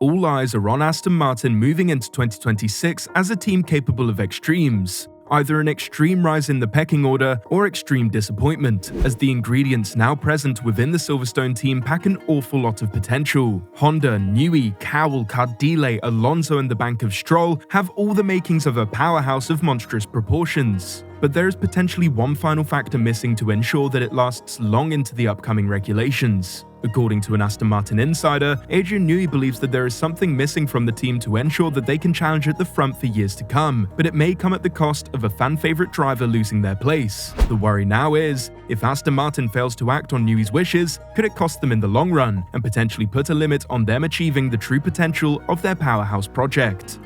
all eyes are on Aston Martin moving into 2026 as a team capable of extremes. Either an extreme rise in the pecking order or extreme disappointment, as the ingredients now present within the Silverstone team pack an awful lot of potential. Honda, Newey, Cowell, Cardille, Alonso and the bank of Stroll have all the makings of a powerhouse of monstrous proportions. But there is potentially one final factor missing to ensure that it lasts long into the upcoming regulations. According to an Aston Martin insider, Adrian Newey believes that there is something missing from the team to ensure that they can challenge at the front for years to come, but it may come at the cost of a fan-favourite driver losing their place. The worry now is, if Aston Martin fails to act on Newey's wishes, could it cost them in the long run, and potentially put a limit on them achieving the true potential of their powerhouse project?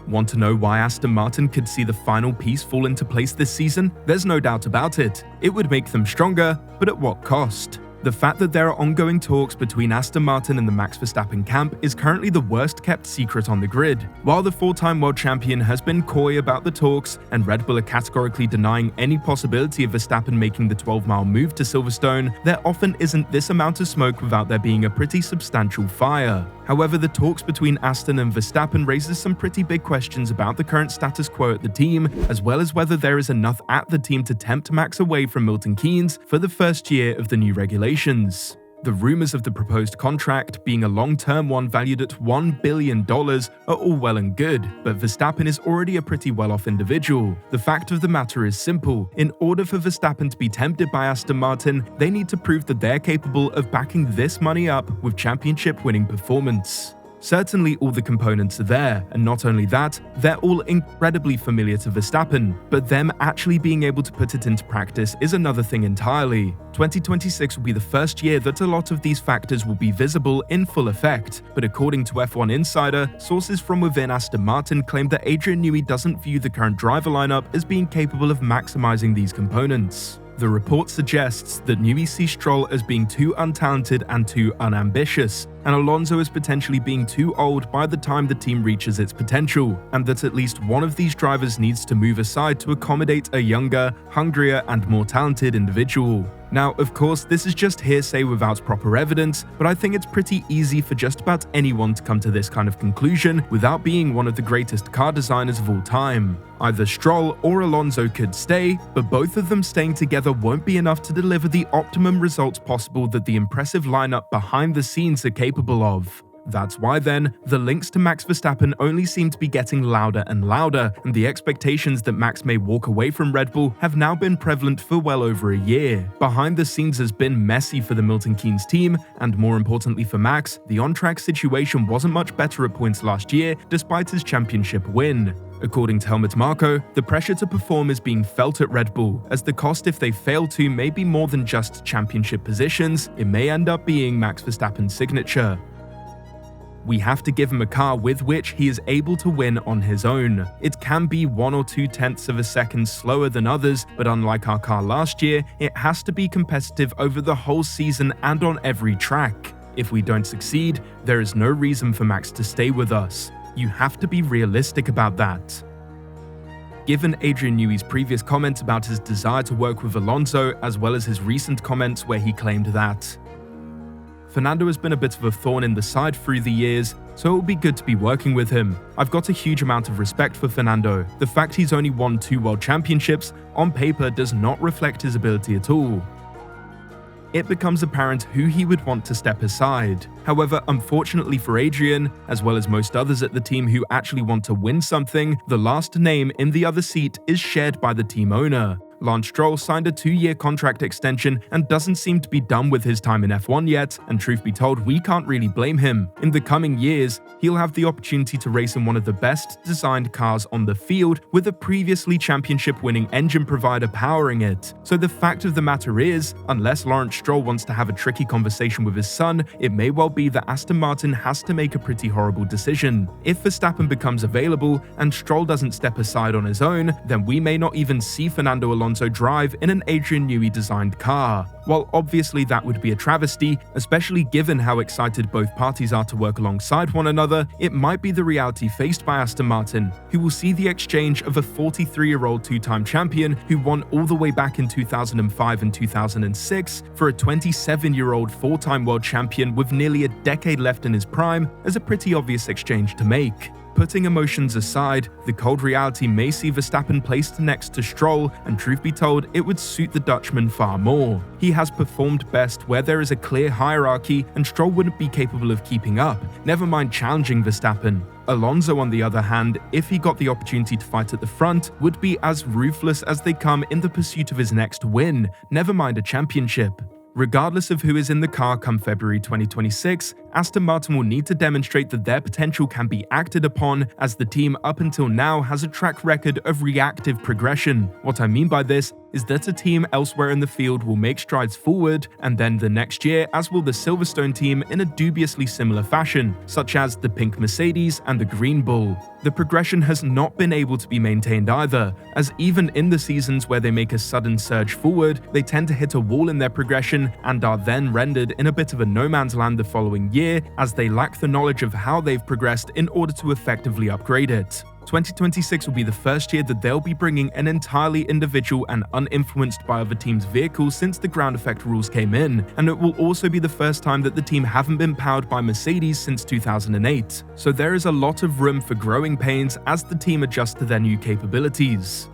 Want to know why Aston Martin could see the final piece fall into place this season? There's no doubt about it. It would make them stronger, but at what cost? The fact that there are ongoing talks between Aston Martin and the Max Verstappen camp is currently the worst kept secret on the grid. While the four-time world champion has been coy about the talks, and Red Bull are categorically denying any possibility of Verstappen making the 12-mile move to Silverstone, there often isn't this amount of smoke without there being a pretty substantial fire. However, the talks between Aston and Verstappen raises some pretty big questions about the current status quo at the team, as well as whether there is enough at the team to tempt Max away from Milton Keynes for the first year of the new regulations. The rumours of the proposed contract being a long-term one valued at $1 billion are all well and good, but Verstappen is already a pretty well-off individual. The fact of the matter is simple. In order for Verstappen to be tempted by Aston Martin, they need to prove that they're capable of backing this money up with championship-winning performance. Certainly all the components are there, and not only that, they're all incredibly familiar to Verstappen, but them actually being able to put it into practice is another thing entirely. 2026 will be the first year that a lot of these factors will be visible in full effect, but according to F1 Insider, sources from within Aston Martin claim that Adrian Newey doesn't view the current driver lineup as being capable of maximizing these components. The report suggests that Newey sees Stroll as being too untalented and too unambitious, and Alonso as potentially being too old by the time the team reaches its potential, and that at least one of these drivers needs to move aside to accommodate a younger, hungrier, and more talented individual. Now, of course, this is just hearsay without proper evidence, but I think it's pretty easy for just about anyone to come to this kind of conclusion without being one of the greatest car designers of all time. Either Stroll or Alonso could stay, but both of them staying together won't be enough to deliver the optimum results possible that the impressive lineup behind the scenes are capable of. That's why then, the links to Max Verstappen only seem to be getting louder and louder, and the expectations that Max may walk away from Red Bull have now been prevalent for well over a year. Behind the scenes has been messy for the Milton Keynes team, and more importantly for Max, the on-track situation wasn't much better at points last year, despite his championship win. According to Helmut Marko, the pressure to perform is being felt at Red Bull, as the cost if they fail to may be more than just championship positions, it may end up being Max Verstappen's signature. We have to give him a car with which he is able to win on his own. It can be 1 or 2 tenths of a second slower than others, but unlike our car last year, it has to be competitive over the whole season and on every track. If we don't succeed, there is no reason for Max to stay with us. You have to be realistic about that. Given Adrian Newey's previous comment about his desire to work with Alonso, as well as his recent comments where he claimed that Fernando has been a bit of a thorn in the side through the years, so it will be good to be working with him. I've got a huge amount of respect for Fernando. The fact he's only won 2 world championships, on paper, does not reflect his ability at all. It becomes apparent who he would want to step aside. However, unfortunately for Adrian, as well as most others at the team who actually want to win something, the last name in the other seat is shared by the team owner. Lance Stroll signed a 2-year contract extension and doesn't seem to be done with his time in F1 yet, and truth be told, we can't really blame him. In the coming years, he'll have the opportunity to race in one of the best designed cars on the field, with a previously championship-winning engine provider powering it. So the fact of the matter is, unless Lance Stroll wants to have a tricky conversation with his son, it may well be that Aston Martin has to make a pretty horrible decision. If Verstappen becomes available and Stroll doesn't step aside on his own, then we may not even see Fernando Alonso Alonso drive in an Adrian Newey designed car. While obviously that would be a travesty, especially given how excited both parties are to work alongside one another, it might be the reality faced by Aston Martin, who will see the exchange of a 43-year-old two-time champion who won all the way back in 2005 and 2006 for a 27-year-old four-time world champion with nearly a decade left in his prime as a pretty obvious exchange to make. Putting emotions aside, the cold reality may see Verstappen placed next to Stroll, and truth be told, it would suit the Dutchman far more. He has performed best where there is a clear hierarchy, and Stroll wouldn't be capable of keeping up, never mind challenging Verstappen. Alonso, on the other hand, if he got the opportunity to fight at the front, would be as ruthless as they come in the pursuit of his next win, never mind a championship. Regardless of who is in the car come February 2026, Aston Martin will need to demonstrate that their potential can be acted upon, as the team up until now has a track record of reactive progression. What I mean by this is that a team elsewhere in the field will make strides forward, and then the next year, as will the Silverstone team in a dubiously similar fashion, such as the pink Mercedes and the green Bull. The progression has not been able to be maintained either, as even in the seasons where they make a sudden surge forward, they tend to hit a wall in their progression and are then rendered in a bit of a no man's land the following year, as they lack the knowledge of how they've progressed in order to effectively upgrade it. 2026 will be the first year that they'll be bringing an entirely individual and uninfluenced by other teams' vehicles since the ground effect rules came in, and it will also be the first time that the team haven't been powered by Mercedes since 2008. So there is a lot of room for growing pains as the team adjusts to their new capabilities.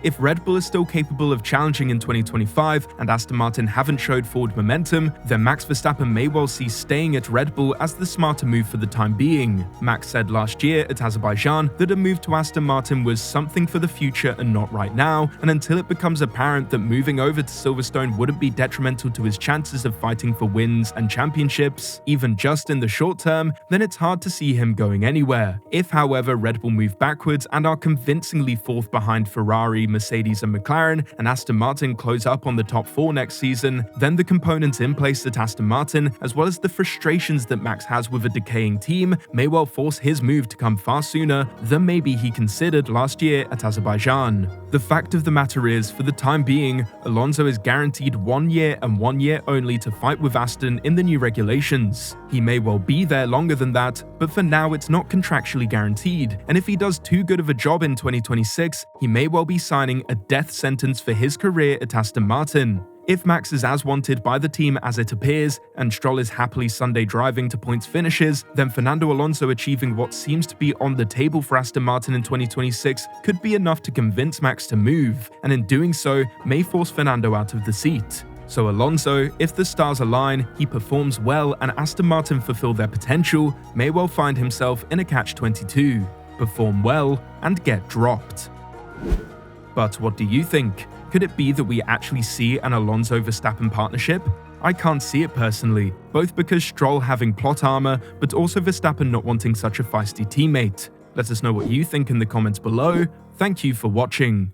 If Red Bull is still capable of challenging in 2025 and Aston Martin haven't showed forward momentum, then Max Verstappen may well see staying at Red Bull as the smarter move for the time being. Max said last year at Azerbaijan that a move to Aston Martin was something for the future and not right now, and until it becomes apparent that moving over to Silverstone wouldn't be detrimental to his chances of fighting for wins and championships, even just in the short term, then it's hard to see him going anywhere. If, however, Red Bull move backwards and are convincingly fourth behind Ferrari, Mercedes and McLaren, and Aston Martin close up on the top four next season, then the components in place at Aston Martin, as well as the frustrations that Max has with a decaying team, may well force his move to come far sooner than maybe he considered last year at Azerbaijan. The fact of the matter is, for the time being, Alonso is guaranteed 1 year and 1 year only to fight with Aston in the new regulations. He may well be there longer than that, but for now it's not contractually guaranteed, and if he does too good of a job in 2026, he may well be signing a death sentence for his career at Aston Martin. If Max is as wanted by the team as it appears, and Stroll is happily Sunday driving to points finishes, then Fernando Alonso achieving what seems to be on the table for Aston Martin in 2026 could be enough to convince Max to move, and in doing so, may force Fernando out of the seat. So Alonso, if the stars align, he performs well and Aston Martin fulfill their potential, may well find himself in a catch-22, perform well, and get dropped. But what do you think? Could it be that we actually see an Alonso-Verstappen partnership? I can't see it personally, both because Stroll having plot armor, but also Verstappen not wanting such a feisty teammate. Let us know what you think in the comments below. Thank you for watching.